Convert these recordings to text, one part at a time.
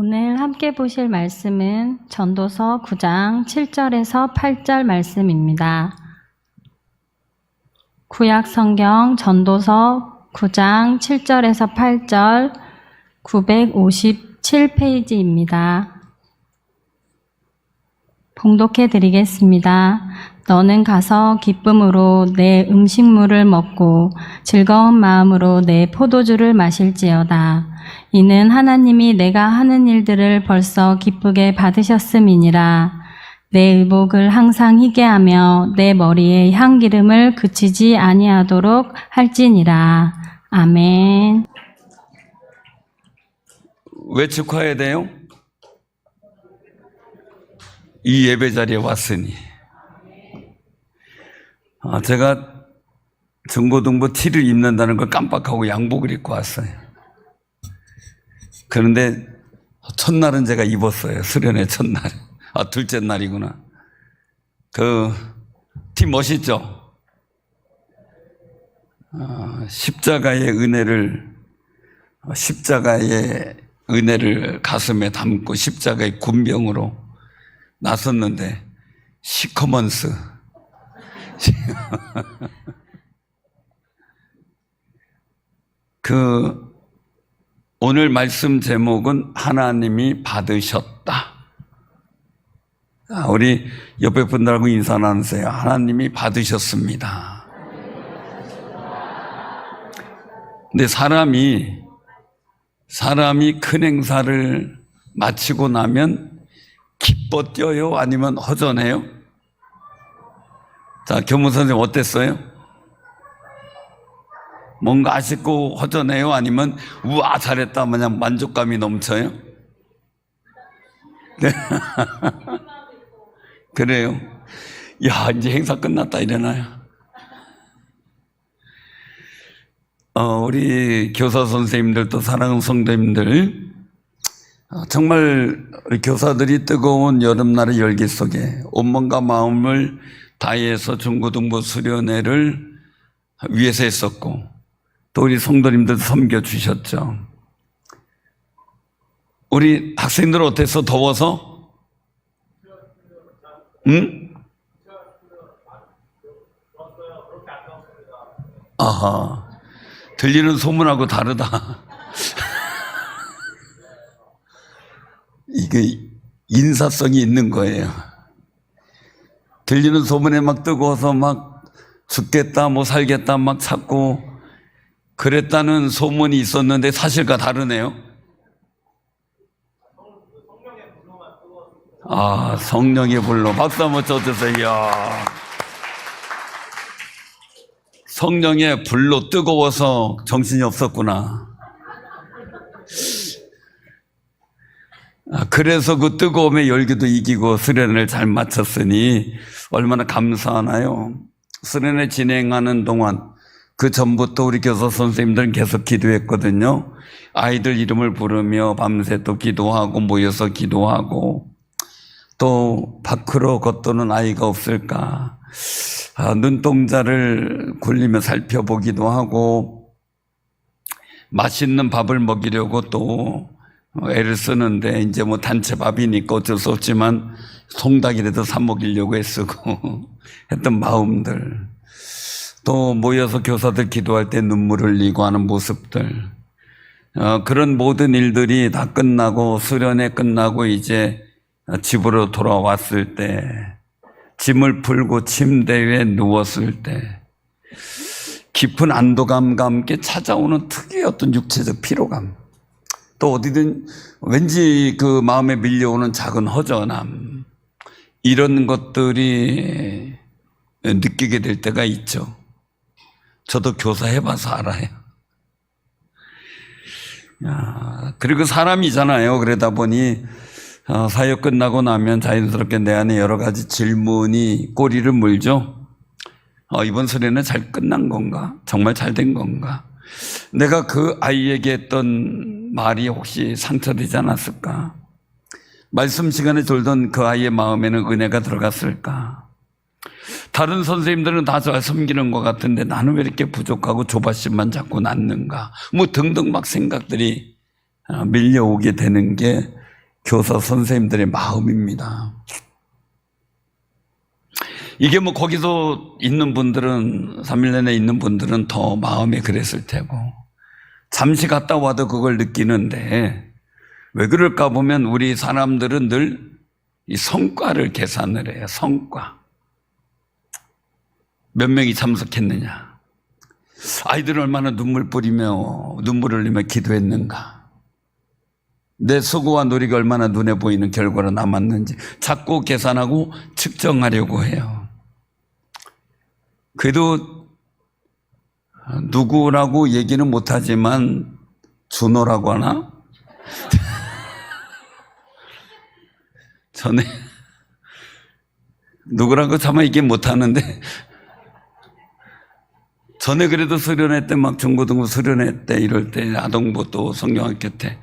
오늘 함께 보실 말씀은 전도서 9장 7절에서 8절 말씀입니다. 구약 성경 전도서 9장 7절에서 8절 957페이지입니다. 봉독해 드리겠습니다. 너는 가서 기쁨으로 내 음식물을 먹고 즐거운 마음으로 내 포도주를 마실지어다. 이는 하나님이 내가 하는 일들을 벌써 기쁘게 받으셨음이니라. 내 의복을 항상 희게 하며 내 머리에 향기름을 그치지 아니하도록 할지니라. 아멘. 왜 축하해야 돼요? 이 예배 자리에 왔으니. 제가 중고등부 티를 입는다는 걸 깜빡하고 양복을 입고 왔어요. 그런데 첫날은 제가 입었어요. 수련회 첫날. 둘째 날이구나. 그 티 멋있죠? 십자가의 은혜를 가슴에 담고 십자가의 군병으로 나섰는데 시커먼스. 오늘 말씀 제목은 하나님이 받으셨다. 우리 옆에 분들하고 인사 나누세요. 하나님이 받으셨습니다. 근데 사람이 큰 행사를 마치고 나면 기뻐 뛰어요? 아니면 허전해요? 자, 교무 선생님 어땠어요? 뭔가 아쉽고 허전해요? 아니면 우와 잘했다 마냥 만족감이 넘쳐요? 네. 그래요? 야, 이제 행사 끝났다 이러나요? 우리 교사 선생님들도 사랑하는 성도님들, 정말 우리 교사들이 뜨거운 여름날의 열기 속에 온몸과 마음을 다해서 중고등부 수련회를 위해서 했었고, 또 우리 성도님들 섬겨주셨죠. 우리 학생들 어땠어? 더워서? 응? 아하, 들리는 소문하고 다르다. 이게 인사성이 있는 거예요. 들리는 소문에 막 뜨거워서 막 죽겠다, 뭐 살겠다 막 찾고 그랬다는 소문이 있었는데 사실과 다르네요. 성령의 불로 박수 한번 쳐주세요. 이야. 성령의 불로 뜨거워서 정신이 없었구나. 그래서 그 뜨거움의 열기도 이기고 수련회를 잘 마쳤으니 얼마나 감사하나요? 수련회 진행하는 동안 그 전부터 우리 교사 선생님들은 계속 기도했거든요. 아이들 이름을 부르며 밤새 또 기도하고 모여서 기도하고, 또 밖으로 걷도는 아이가 없을까, 눈동자를 굴리며 살펴보기도 하고, 맛있는 밥을 먹이려고 또 애를 쓰는데 이제 뭐 단체 밥이니까 어쩔 수 없지만 송닭이라도 사 먹이려고 애쓰고 했던 마음들, 또 모여서 교사들 기도할 때 눈물 흘리고 하는 모습들, 그런 모든 일들이 다 끝나고 수련회 끝나고 이제 집으로 돌아왔을 때, 짐을 풀고 침대 위에 누웠을 때 깊은 안도감과 함께 찾아오는 특유의 어떤 육체적 피로감, 또 어디든 왠지 그 마음에 밀려오는 작은 허전함, 이런 것들이 느끼게 될 때가 있죠. 저도 교사 해봐서 알아요. 그리고 사람이잖아요. 그러다 보니 사역 끝나고 나면 자연스럽게 내 안에 여러 가지 질문이 꼬리를 물죠. 이번 수련회 잘 끝난 건가? 정말 잘 된 건가? 내가 그 아이에게 했던 말이 혹시 상처되지 않았을까? 말씀 시간에 졸던 그 아이의 마음에는 은혜가 들어갔을까? 다른 선생님들은 다 잘 섬기는 것 같은데 나는 왜 이렇게 부족하고 조바심만 자꾸 낳는가? 뭐 등등 막 생각들이 밀려오게 되는 게 교사 선생님들의 마음입니다. 이게 뭐 거기서 있는 분들은 3일 내내 있는 분들은 더 마음이 그랬을 테고 잠시 갔다 와도 그걸 느끼는데 왜 그럴까 보면 우리 사람들은 늘 이 성과를 계산을 해요. 성과. 몇 명이 참석했느냐. 아이들은 얼마나 눈물 뿌리며 눈물을 흘리며 기도했는가. 내 수고와 노력이 얼마나 눈에 보이는 결과로 남았는지 자꾸 계산하고 측정하려고 해요. 그래도 누구라고 얘기는 못하지만 준호라고 하나? 전에 누구라고 차마 얘기 못하는데 전에 그래도 수련회 때 막 중고등부 수련회 때 이럴 때 아동부 또 성경학교 때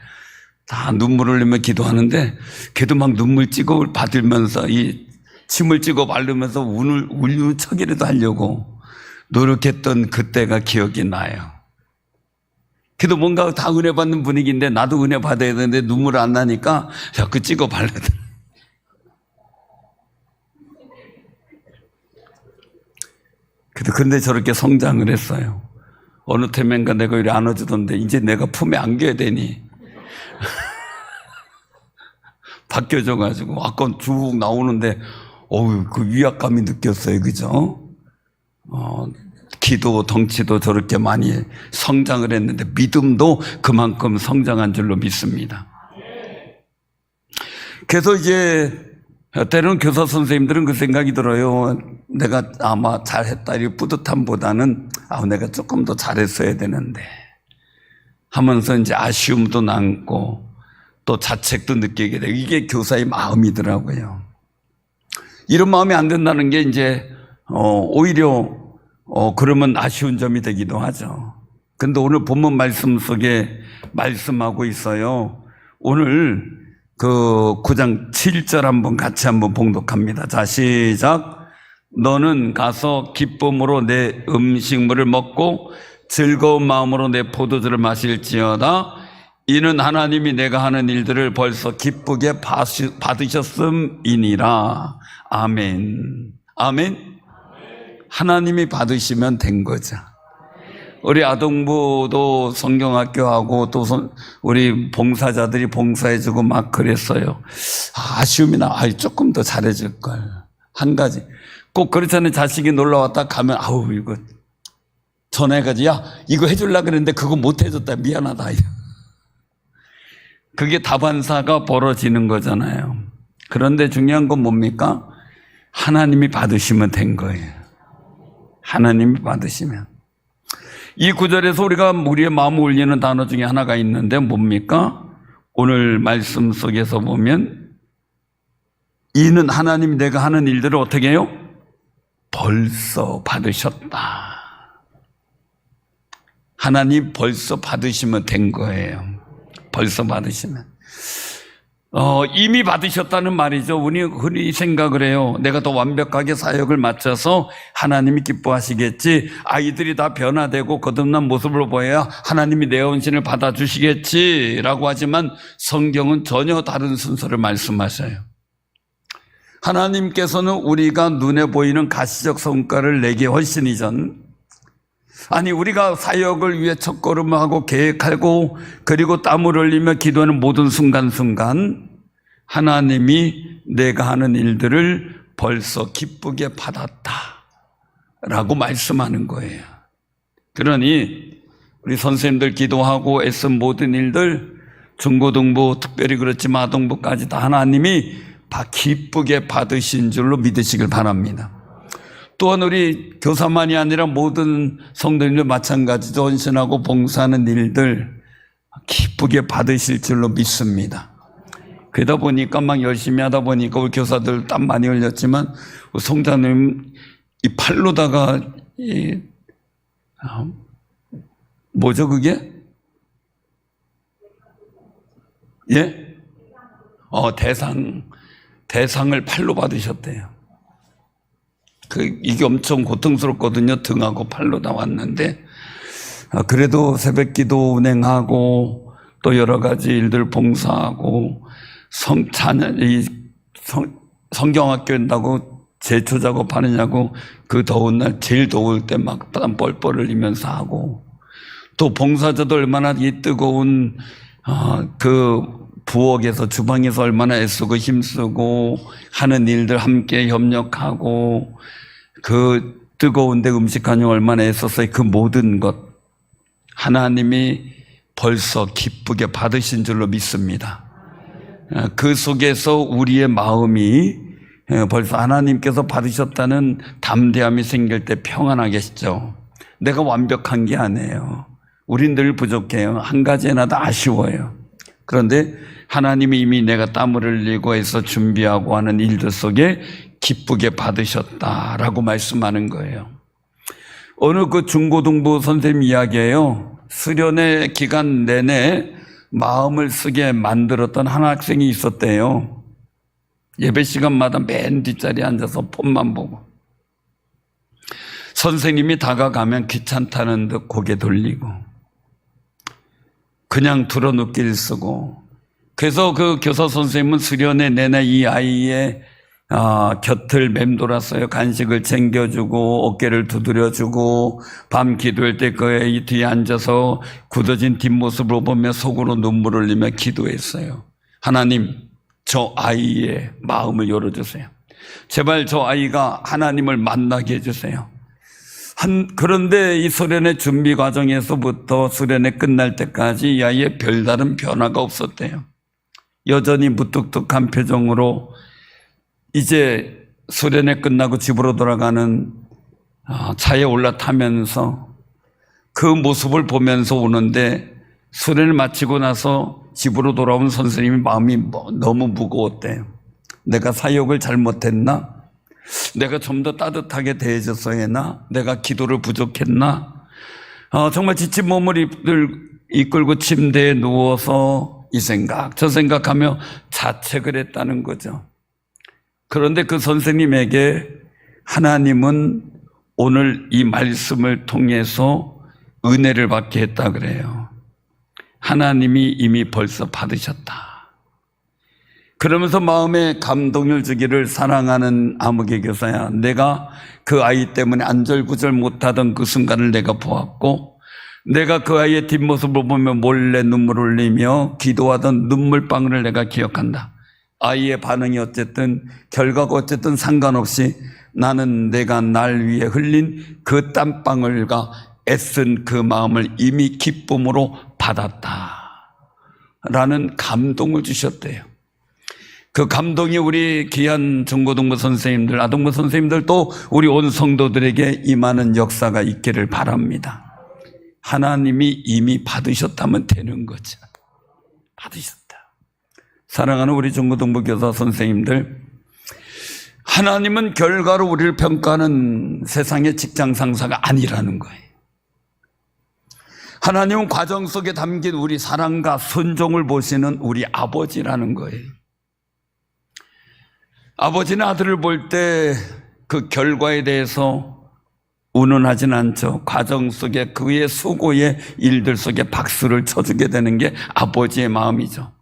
다 눈물을 흘리며 기도하는데 걔도 막 눈물 찍어 받으면서 이 침을 찍어 바르면서 울유척이라도 하려고 노력했던 그때가 기억이 나요. 그래도 뭔가 다 은혜 받는 분위기인데 나도 은혜 받아야 되는데 눈물 안 나니까 자꾸 찍어 바르더라. 근데 저렇게 성장을 했어요. 어느 템인가 내가 이리 안아주던데 이제 내가 품에 안겨야 되니 바뀌어져가지고 아까 쭉 나오는데 그 위압감이 느꼈어요. 그죠? 기도 덩치도 저렇게 많이 성장을 했는데 믿음도 그만큼 성장한 줄로 믿습니다. 그래서 이제 때로는 교사 선생님들은 그 생각이 들어요. 내가 아마 잘했다 이 뿌듯함보다는 내가 조금 더 잘했어야 되는데 하면서 이제 아쉬움도 남고 또 자책도 느끼게 되고 이게 교사의 마음이더라고요. 이런 마음이 안 된다는 게 이제 오히려 그러면 아쉬운 점이 되기도 하죠. 근데 오늘 본문 말씀 속에 말씀하고 있어요. 오늘 그 9장 7절 같이 한번 봉독합니다. 자, 시작. 너는 가서 기쁨으로 내 음식물을 먹고 즐거운 마음으로 내 포도주를 마실지어다. 이는 하나님이 내가 하는 일들을 벌써 기쁘게 받으셨음이니라. 아멘. 아멘. 하나님이 받으시면 된 거죠. 우리 아동부도 성경학교하고 또 우리 봉사자들이 봉사해주고 막 그랬어요. 아쉬움이 나. 조금 더 잘해줄 걸. 한 가지. 꼭 그렇잖아요. 자식이 놀러 왔다 가면 이거 전화해가지고 야 이거 해주려고 그랬는데 그거 못 해줬다. 미안하다. 그게 다반사가 벌어지는 거잖아요. 그런데 중요한 건 뭡니까? 하나님이 받으시면 된 거예요. 하나님이 받으시면. 이 구절에서 우리가 우리의 마음을 울리는 단어 중에 하나가 있는데 뭡니까? 오늘 말씀 속에서 보면 이는 하나님이 내가 하는 일들을 어떻게 해요? 벌써 받으셨다. 하나님 벌써 받으시면 된 거예요. 벌써 받으시면. 이미 받으셨다는 말이죠. 우리 흔히 생각을 해요. 내가 더 완벽하게 사역을 마쳐서 하나님이 기뻐하시겠지. 아이들이 다 변화되고 거듭난 모습을 보여야 하나님이 내 헌신을 받아주시겠지라고 하지만 성경은 전혀 다른 순서를 말씀하셔요. 하나님께서는 우리가 눈에 보이는 가시적 성과를 내게 훨씬 이전, 우리가 사역을 위해 첫걸음하고 계획하고 그리고 땀을 흘리며 기도하는 모든 순간순간 하나님이 내가 하는 일들을 벌써 기쁘게 받았다라고 말씀하는 거예요. 그러니 우리 선생님들 기도하고 애쓴 모든 일들, 중고등부 특별히 그렇지만 아동부까지 다 하나님이 기쁘게 받으신 줄로 믿으시길 바랍니다. 또한 우리 교사만이 아니라 모든 성도님들 마찬가지죠. 헌신하고 봉사하는 일들 기쁘게 받으실 줄로 믿습니다. 그러다 보니까 막 열심히 하다 보니까 우리 교사들 땀 많이 흘렸지만 우리 성자님 이 팔로다가 뭐죠 그게? 예? 대상을 팔로 받으셨대요. 이게 엄청 고통스럽거든요. 등하고 팔로 다 왔는데 그래도 새벽기도 운행하고 또 여러 가지 일들 봉사하고 성경학교 한다고 제초 작업하느냐고 그 더운 날 제일 더울 때 막 땀 뻘뻘 흘리면서 하고, 또 봉사자도 얼마나 이 뜨거운 그 부엌에서 주방에서 얼마나 애쓰고 힘쓰고 하는 일들 함께 협력하고, 그 뜨거운데 음식하는 얼마나 애썼어요. 그 모든 것 하나님이 벌써 기쁘게 받으신 줄로 믿습니다. 그 속에서 우리의 마음이 벌써 하나님께서 받으셨다는 담대함이 생길 때 평안하겠죠. 내가 완벽한 게 아니에요. 우린 늘 부족해요. 한 가지 하나도 아쉬워요. 그런데 하나님이 이미 내가 땀을 흘리고 해서 준비하고 하는 일들 속에 기쁘게 받으셨다라고 말씀하는 거예요. 어느 그 중고등부 선생님 이야기예요. 수련회 기간 내내 마음을 쓰게 만들었던 한 학생이 있었대요. 예배 시간마다 맨 뒷자리에 앉아서 폰만 보고, 선생님이 다가가면 귀찮다는 듯 고개 돌리고 그냥 들어눕기를 쓰고. 그래서 그 교사 선생님은 수련회 내내 이 아이의 곁을 맴돌았어요. 간식을 챙겨주고 어깨를 두드려주고, 밤 기도할 때 그의 뒤에 앉아서 굳어진 뒷모습을 보며 속으로 눈물을 흘리며 기도했어요. 하나님, 저 아이의 마음을 열어주세요. 제발 저 아이가 하나님을 만나게 해주세요. 그런데 이 수련회 준비 과정에서부터 수련회 끝날 때까지 이 아이의 별다른 변화가 없었대요. 여전히 무뚝뚝한 표정으로 이제 수련회 끝나고 집으로 돌아가는 차에 올라타면서 그 모습을 보면서 오는데, 수련을 마치고 나서 집으로 돌아온 선생님이 마음이 너무 무거웠대요. 내가 사역을 잘못했나? 내가 좀 더 따뜻하게 대해줬어야 했나? 내가 기도를 부족했나? 정말 지친 몸을 이끌고 침대에 누워서 이 생각 저 생각하며 자책을 했다는 거죠. 그런데 그 선생님에게 하나님은 오늘 이 말씀을 통해서 은혜를 받게 했다 그래요. 하나님이 이미 벌써 받으셨다. 그러면서 마음에 감동을 주기를, 사랑하는 아무개 교사야, 내가 그 아이 때문에 안절부절 못하던 그 순간을 내가 보았고, 내가 그 아이의 뒷모습을 보며 몰래 눈물을 흘리며 기도하던 눈물방울을 내가 기억한다. 아이의 반응이 어쨌든, 결과가 어쨌든 상관없이 나는 내가 날 위해 흘린 그 땀방울과 애쓴 그 마음을 이미 기쁨으로 받았다 라는 감동을 주셨대요. 그 감동이 우리 귀한 중고등부 선생님들, 아동부 선생님들, 또 우리 온 성도들에게 임하는 역사가 있기를 바랍니다. 하나님이 이미 받으셨다면 되는 거죠. 받으셨다. 사랑하는 우리 중고등부 교사 선생님들, 하나님은 결과로 우리를 평가하는 세상의 직장 상사가 아니라는 거예요. 하나님은 과정 속에 담긴 우리 사랑과 순종을 보시는 우리 아버지라는 거예요. 아버지는 아들을 볼 때 그 결과에 대해서 운운하진 않죠. 과정 속에 그의 수고의 일들 속에 박수를 쳐주게 되는 게 아버지의 마음이죠.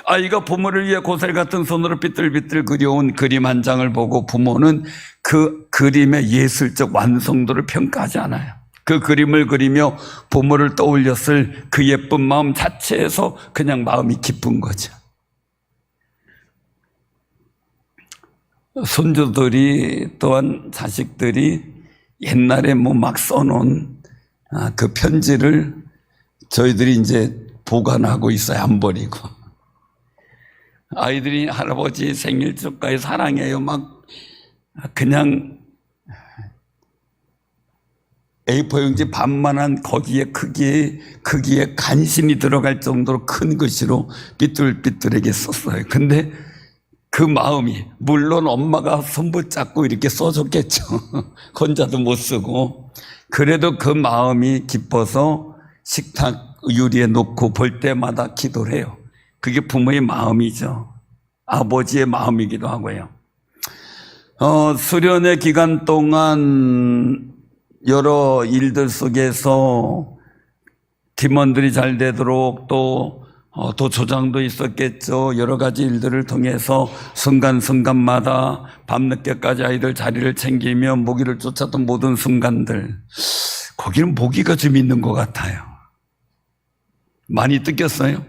아이가 부모를 위해 고살 같은 손으로 삐뚤삐뚤 그려온 그림 한 장을 보고 부모는 그 그림의 예술적 완성도를 평가하지 않아요. 그 그림을 그리며 부모를 떠올렸을 그 예쁜 마음 자체에서 그냥 마음이 기쁜 거죠. 손주들이, 또한 자식들이 옛날에 막 써놓은 그 편지를 저희들이 이제 보관하고 있어요. 안 버리고. 아이들이 할아버지 생일 축하해 사랑해요 막 그냥 A4 용지 반만한 거기에 크기에 간신히 들어갈 정도로 큰 글씨로 삐뚤삐뚤하게 썼어요. 근데 그 마음이, 물론 엄마가 손 붙잡고 이렇게 써줬겠죠. 혼자도 못 쓰고. 그래도 그 마음이 기뻐서 식탁 유리에 놓고 볼 때마다 기도를 해요. 그게 부모의 마음이죠. 아버지의 마음이기도 하고요. 수련회 기간 동안 여러 일들 속에서 팀원들이 잘 되도록, 또 또 조장도 있었겠죠. 여러 가지 일들을 통해서 순간순간마다 밤늦게까지 아이들 자리를 챙기며 모기를 쫓았던 모든 순간들, 거기는 모기가 좀 있는 것 같아요. 많이 뜯겼어요?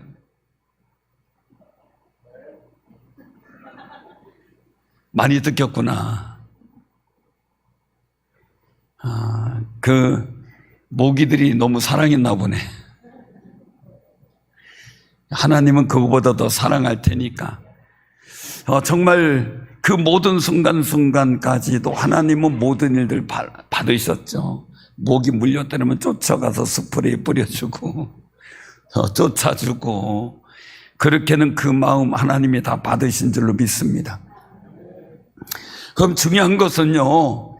많이 뜯겼구나. 그 모기들이 너무 사랑했나 보네. 하나님은 그거보다 더 사랑할 테니까. 정말 그 모든 순간순간까지도 하나님은 모든 일들 받으셨죠. 모기 물려때리면 쫓아가서 스프레이 뿌려주고 쫓아주고, 그렇게는 그 마음 하나님이 다 받으신 줄로 믿습니다. 그럼 중요한 것은요,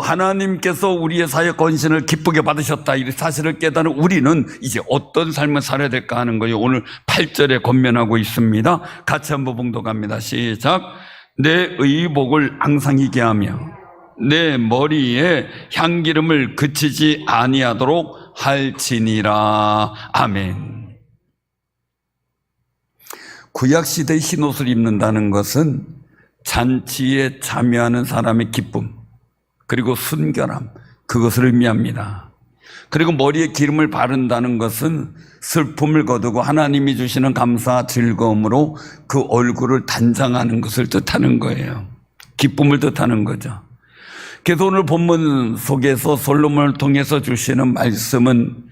하나님께서 우리의 사역 건신을 기쁘게 받으셨다, 이 사실을 깨달은 우리는 이제 어떤 삶을 살아야 될까 하는 거예요. 오늘 8절에 권면하고 있습니다. 같이 한번 봉독합니다. 시작. 내 의복을 앙상이게 하며 내 머리에 향기름을 그치지 아니하도록 할지니라. 아멘. 구약시대의 흰옷을 입는다는 것은 잔치에 참여하는 사람의 기쁨, 그리고 순결함, 그것을 의미합니다. 그리고 머리에 기름을 바른다는 것은 슬픔을 거두고 하나님이 주시는 감사와 즐거움으로 그 얼굴을 단장하는 것을 뜻하는 거예요. 기쁨을 뜻하는 거죠. 그래서 오늘 본문 속에서 솔로몬을 통해서 주시는 말씀은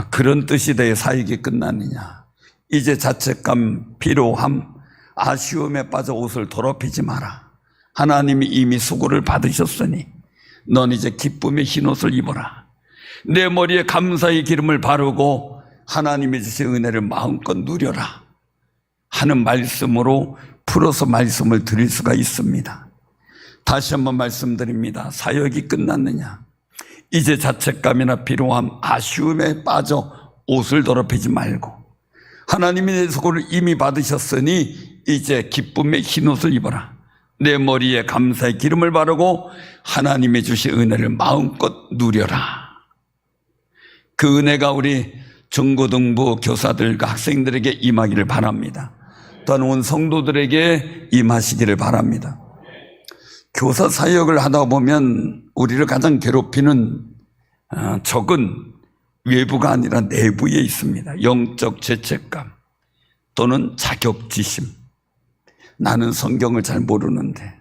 그런 뜻이 되어 사역이 끝났느냐, 이제 자책감, 피로함, 아쉬움에 빠져 옷을 더럽히지 마라. 하나님이 이미 수고를 받으셨으니 넌 이제 기쁨의 흰옷을 입어라. 내 머리에 감사의 기름을 바르고 하나님이 주신 은혜를 마음껏 누려라 하는 말씀으로 풀어서 말씀을 드릴 수가 있습니다. 다시 한번 말씀드립니다. 사역이 끝났느냐, 이제 자책감이나 피로함, 아쉬움에 빠져 옷을 더럽히지 말고 하나님이 내 수고를 이미 받으셨으니 이제 기쁨의 흰옷을 입어라. 내 머리에 감사의 기름을 바르고 하나님이 주신 은혜를 마음껏 누려라. 그 은혜가 우리 중고등부 교사들과 학생들에게 임하기를 바랍니다. 또한 온 성도들에게 임하시기를 바랍니다. 교사 사역을 하다 보면 우리를 가장 괴롭히는 적은 외부가 아니라 내부에 있습니다. 영적 죄책감 또는 자격지심. 나는 성경을 잘 모르는데,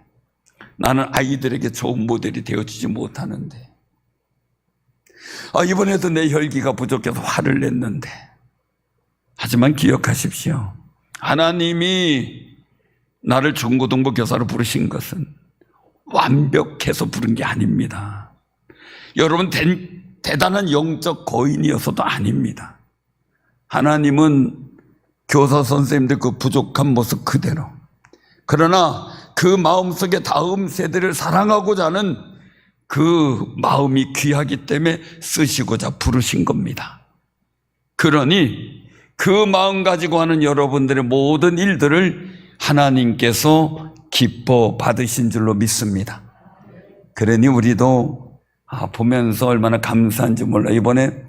나는 아이들에게 좋은 모델이 되어주지 못하는데, 이번에도 내 혈기가 부족해서 화를 냈는데. 하지만 기억하십시오. 하나님이 나를 중고등부 교사로 부르신 것은 완벽해서 부른 게 아닙니다. 여러분 대단한 영적 거인이어서도 아닙니다. 하나님은 교사 선생님들 그 부족한 모습 그대로, 그러나 그 마음속에 다음 세대를 사랑하고자 하는 그 마음이 귀하기 때문에 쓰시고자 부르신 겁니다. 그러니 그 마음 가지고 하는 여러분들의 모든 일들을 하나님께서 기뻐 받으신 줄로 믿습니다. 그러니 우리도 보면서 얼마나 감사한지 몰라. 이번에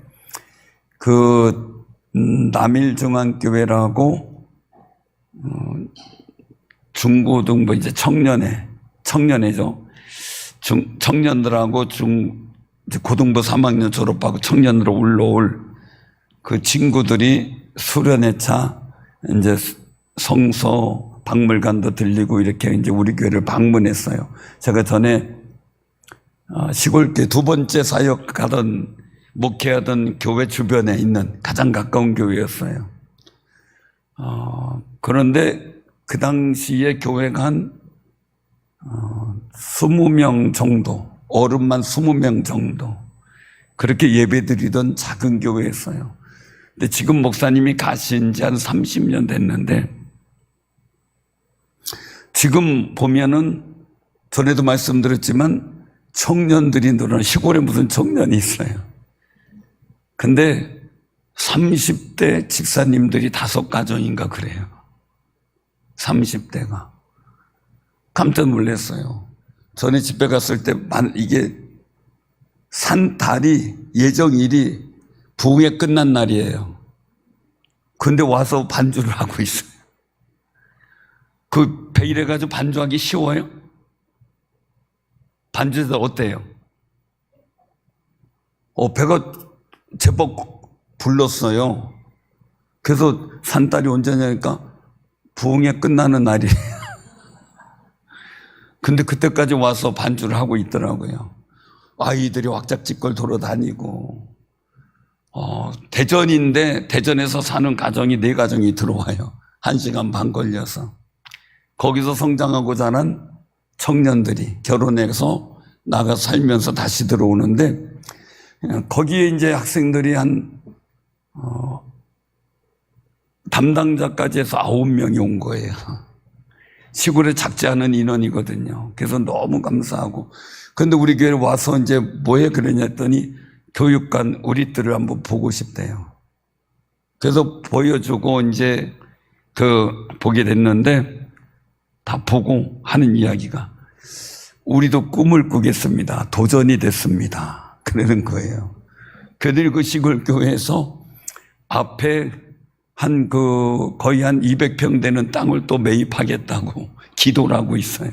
그 남일중앙교회라고 중고등부 이제 청년회죠. 청년들하고 이제 고등부 3학년 졸업하고 청년으로 올라올 그 친구들이 수련회차 이제 성서 박물관도 들리고 이렇게 이제 우리 교회를 방문했어요. 제가 전에 시골교회 두 번째 사역하던 목회하던 교회 주변에 있는 가장 가까운 교회였어요. 그런데 그 당시에 교회가 한 20명 정도, 어른만 20명 정도 그렇게 예배드리던 작은 교회였어요. 근데 지금 목사님이 가신 지 한 30년 됐는데, 지금 보면은 전에도 말씀드렸지만 청년들이 늘어나, 시골에 무슨 청년이 있어요. 근데 30대 집사님들이 5가정인가 그래요. 30대가. 깜짝 놀랐어요. 전에 집회 갔을 때 이게 산 달이 예정일이 부흥회 끝난 날이에요. 근데 와서 반주를 하고 있어요. 그 베일해 가지고 반주하기 쉬워요? 반주에서 어때요? 배가 제법 불렀어요. 그래서 산딸이 언제냐니까 부흥회 끝나는 날이에요. 근데 그때까지 와서 반주를 하고 있더라고요. 아이들이 왁작지껄 돌아다니고, 대전인데 대전에서 사는 가정이 4가정이 들어와요. 1시간 반 걸려서. 거기서 성장하고 자란 청년들이 결혼해서 나가 살면서 다시 들어오는데, 거기에 이제 학생들이 담당자까지 해서 9명이 온 거예요. 시골에 작지 않은 인원이거든요. 그래서 너무 감사하고. 근데 우리 교회에 와서 이제 뭐해 그러냐 했더니 교육관 우리 들을 한번 보고 싶대요. 그래서 보여주고 이제 보게 됐는데 다 보고 하는 이야기가 우리도 꿈을 꾸겠습니다. 도전이 됐습니다. 그러는 거예요. 그들이 그 시골 교회에서 앞에 거의 한 200평 되는 땅을 또 매입하겠다고 기도를 하고 있어요.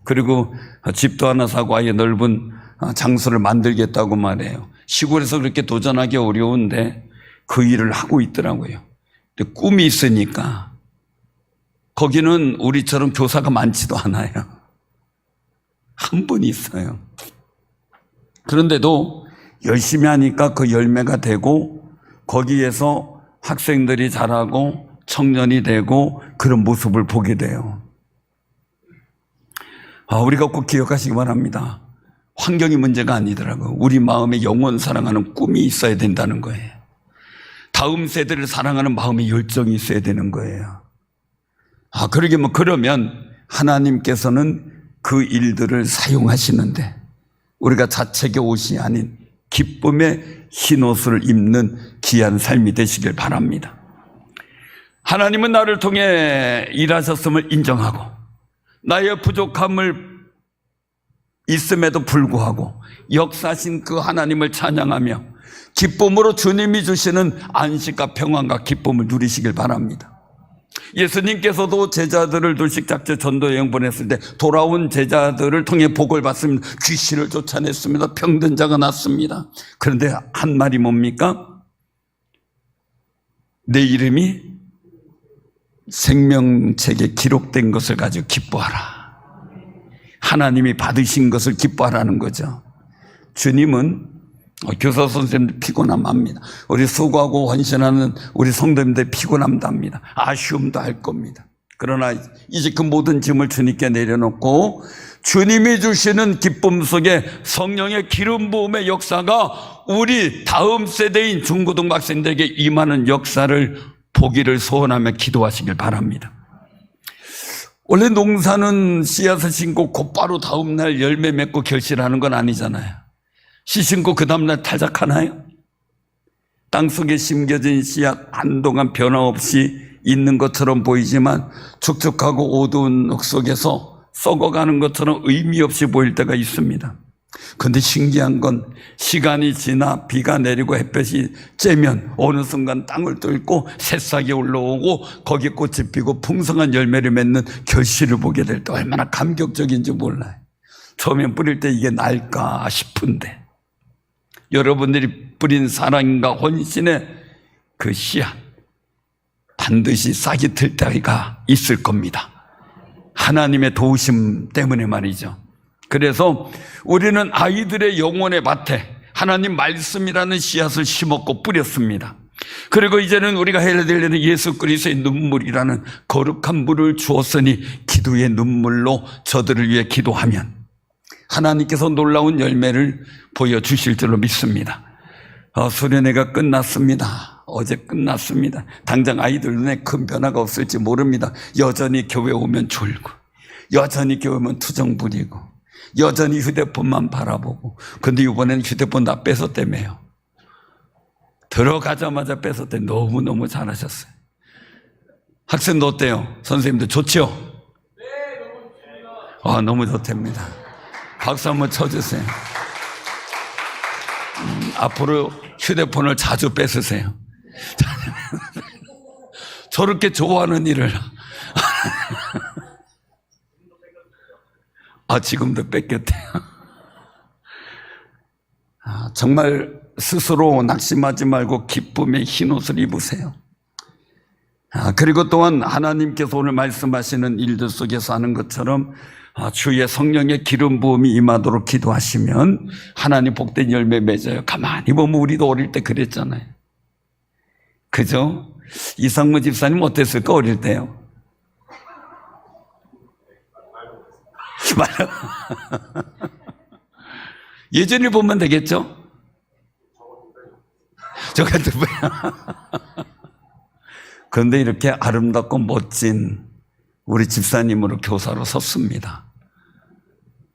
그리고 집도 하나 사고 아예 넓은 장소를 만들겠다고 말해요. 시골에서 그렇게 도전하기 어려운데 그 일을 하고 있더라고요. 근데 꿈이 있으니까 거기는 우리처럼 교사가 많지도 않아요. 한 분 있어요. 그런데도 열심히 하니까 그 열매가 되고 거기에서 학생들이 자라고 청년이 되고 그런 모습을 보게 돼요. 우리가 꼭 기억하시기 바랍니다. 환경이 문제가 아니더라고요. 우리 마음에 영원 사랑하는 꿈이 있어야 된다는 거예요. 다음 세대를 사랑하는 마음의 열정이 있어야 되는 거예요. 그러면 하나님께서는 그 일들을 사용하시는데 우리가 자책의 옷이 아닌 기쁨의 흰옷을 입는 귀한 삶이 되시길 바랍니다. 하나님은 나를 통해 일하셨음을 인정하고 나의 부족함을 있음에도 불구하고 역사하신 그 하나님을 찬양하며 기쁨으로 주님이 주시는 안식과 평안과 기쁨을 누리시길 바랍니다. 예수님께서도 제자들을 둘씩작제 전도여행 보냈을 때 돌아온 제자들을 통해 복을 받습니다. 귀신을 쫓아냈습니다. 병든 자가 낫습니다. 그런데 한 말이 뭡니까? 내 이름이 생명책에 기록된 것을 가지고 기뻐하라. 하나님이 받으신 것을 기뻐하라는 거죠. 주님은 교사 선생님들 피곤함 합니다. 우리 수고하고 헌신하는 우리 성도님들 피곤함도 합니다. 아쉬움도 할 겁니다. 그러나 이제 그 모든 짐을 주님께 내려놓고 주님이 주시는 기쁨 속에 성령의 기름 부음의 역사가 우리 다음 세대인 중고등학생들에게 임하는 역사를 보기를 소원하며 기도하시길 바랍니다. 원래 농사는 씨앗을 심고 곧바로 다음 날 열매 맺고 결실하는 건 아니잖아요. 씨 심고 그 다음날 탈작하나요? 땅속에 심겨진 씨앗 한동안 변화 없이 있는 것처럼 보이지만 축축하고 어두운 흙 속에서 썩어가는 것처럼 의미 없이 보일 때가 있습니다. 그런데 신기한 건 시간이 지나 비가 내리고 햇볕이 쬐면 어느 순간 땅을 뚫고 새싹이 올라오고 거기에 꽃이 피고 풍성한 열매를 맺는 결실을 보게 될 때 얼마나 감격적인지 몰라요. 처음엔 뿌릴 때 이게 날까 싶은데 여러분들이 뿌린 사랑과 헌신의 그 씨앗 반드시 싹이 틀 때가 있을 겁니다. 하나님의 도우심 때문에 말이죠. 그래서 우리는 아이들의 영혼의 밭에 하나님 말씀이라는 씨앗을 심었고 뿌렸습니다. 그리고 이제는 우리가 해야 될 일은 예수 그리스도의 눈물이라는 거룩한 물을 주었으니 기도의 눈물로 저들을 위해 기도하면 하나님께서 놀라운 열매를 보여주실 줄로 믿습니다. 수련회가 끝났습니다. 어제 끝났습니다. 당장 아이들 눈에 큰 변화가 없을지 모릅니다. 여전히 교회 오면 졸고 여전히 교회 오면 투정 부리고 여전히 휴대폰만 바라보고 근데 이번에는 휴대폰 다 뺏었다며요. 들어가자마자 뺏었대. 너무너무 잘하셨어요. 학생도 어때요? 선생님도 좋죠? 네, 너무 좋습니다. 너무 좋답니다. 박수 한번 쳐주세요. 앞으로 휴대폰을 자주 뺏으세요. 저렇게 좋아하는 일을 지금도 뺏겼대요. 정말 스스로 낙심하지 말고 기쁨의 흰옷을 입으세요. 그리고 또한 하나님께서 오늘 말씀하시는 일들 속에서 하는 것처럼 주의 성령의 기름 부음이 임하도록 기도하시면 하나님 복된 열매 맺어요. 가만히 보면 우리도 어릴 때 그랬잖아요. 그죠? 이상무 집사님 어땠을까 어릴 때요? 예전을 보면 되겠죠? 저 같은 분야. 그런데 이렇게 아름답고 멋진 우리 집사님으로 교사로 섰습니다.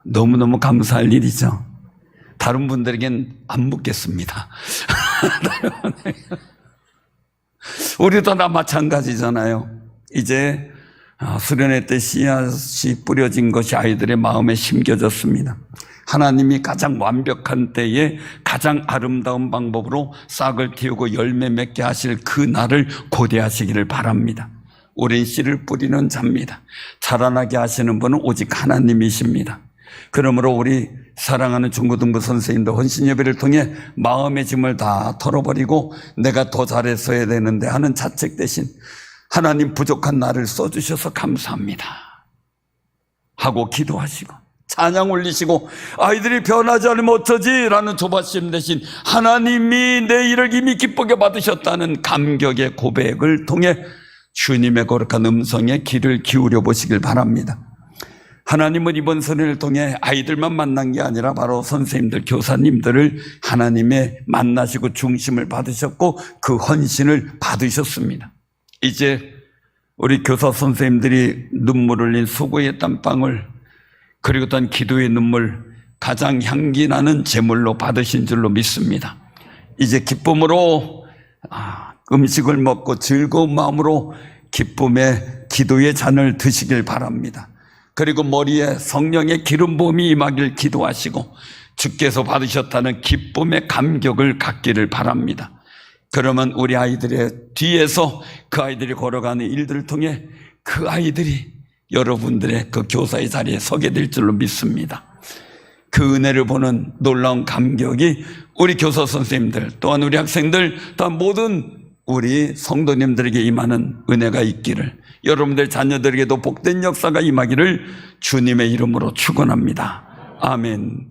너무너무 감사할 일이죠. 다른 분들에겐 안 묻겠습니다. 우리도 다 마찬가지잖아요. 이제 수련회 때 씨앗이 뿌려진 것이 아이들의 마음에 심겨졌습니다. 하나님이 가장 완벽한 때에 가장 아름다운 방법으로 싹을 틔우고 열매 맺게 하실 그 날을 고대하시기를 바랍니다. 오랜 씨를 뿌리는 자입니다. 자라나게 하시는 분은 오직 하나님이십니다. 그러므로 우리 사랑하는 중고등부 선생님도 헌신예배를 통해 마음의 짐을 다 털어버리고 내가 더 잘했어야 되는데 하는 자책 대신 하나님 부족한 나를 써주셔서 감사합니다 하고 기도하시고 찬양 올리시고 아이들이 변하지 않으면 어쩌지? 라는 조바심 대신 하나님이 내 일을 이미 기쁘게 받으셨다는 감격의 고백을 통해 주님의 거룩한 음성에 귀를 기울여 보시길 바랍니다. 하나님은 이번 선회를 통해 아이들만 만난 게 아니라 바로 선생님들, 교사님들을 하나님의 만나시고 중심을 받으셨고 그 헌신을 받으셨습니다. 이제 우리 교사 선생님들이 눈물 흘린 수고의 땀방울 그리고 또한 기도의 눈물 가장 향기 나는 제물로 받으신 줄로 믿습니다. 이제 기쁨으로 음식을 먹고 즐거운 마음으로 기쁨의 기도의 잔을 드시길 바랍니다. 그리고 머리에 성령의 기름 부음이 임하길 기도하시고 주께서 받으셨다는 기쁨의 감격을 갖기를 바랍니다. 그러면 우리 아이들의 뒤에서 그 아이들이 걸어가는 일들을 통해 그 아이들이 여러분들의 그 교사의 자리에 서게 될 줄로 믿습니다. 그 은혜를 보는 놀라운 감격이 우리 교사 선생님들 또한 우리 학생들 또한 모든 우리 성도님들에게 임하는 은혜가 있기를 여러분들 자녀들에게도 복된 역사가 임하기를 주님의 이름으로 축원합니다. 아멘.